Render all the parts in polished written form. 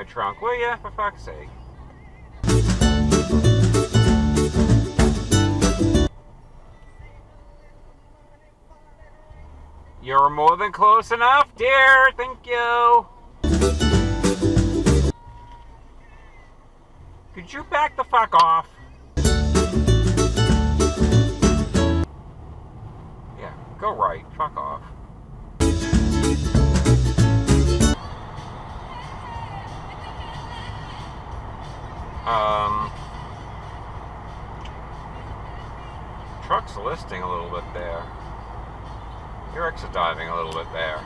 trunk, will ya? For fuck's sake. You're more than close enough, dear. Thank you. Could you back the fuck off? Yeah, go right. Fuck off. Truck's listing a little bit there. You're exit diving a little bit there.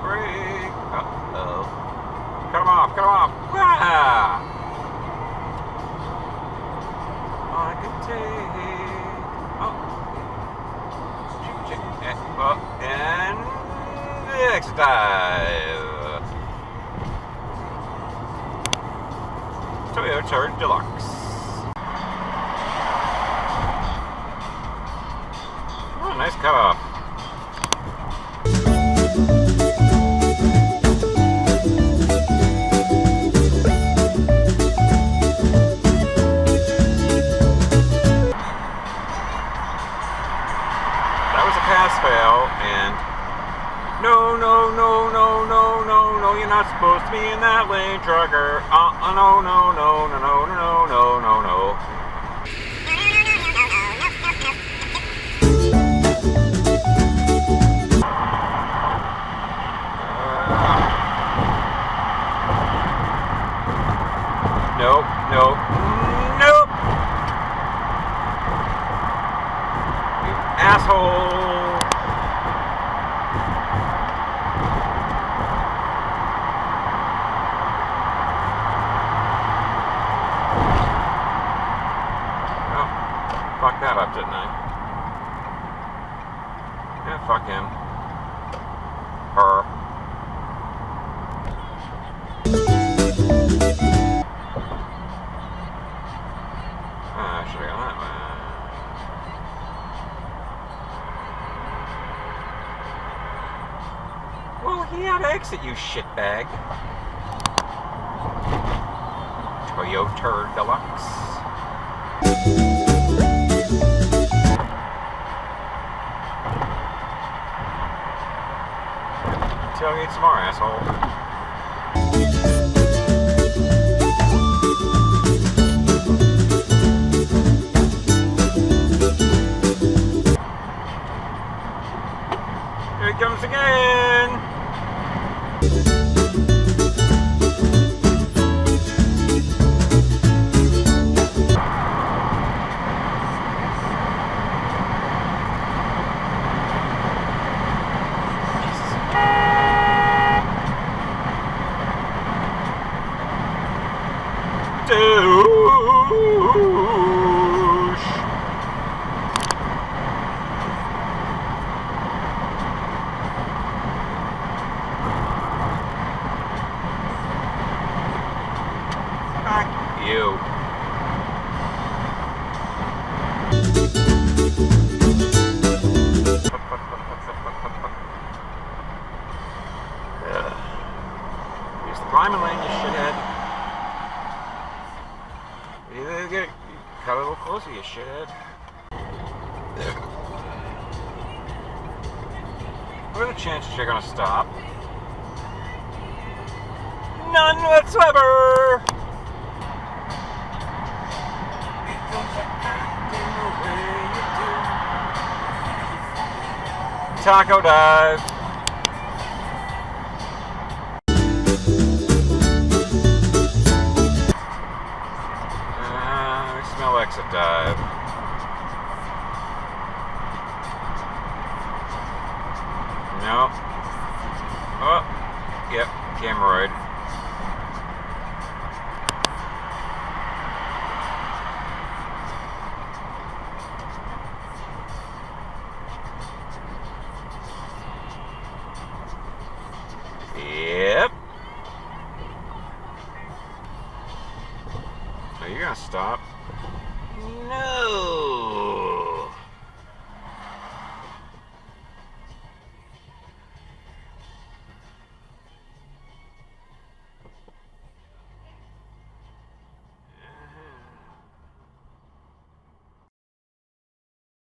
Brake! Uh-oh. Cut him off, cut him off! Ah! I can take... Oh. And... exit dive! Toyota Deluxe. Oh, nice cutoff. That was a pass-fail, and no, you're not supposed to be in that lane, trucker. No. Nope. You asshole. Fuck that up, didn't I? Yeah, fuck him. Her. I should have gone that way. Well, he had to exit, you shitbag. Toyota Deluxe. Tailgate some more, asshole. Here he comes again! Douche. Fuck you. Use the climbing lane, you shithead. Cut a little closer, you shithead. What are the chances you're gonna stop? None whatsoever! Taco dive. Smell exit dive. No. Oh, yep, Cameroid. Yep. Are you gonna stop? No.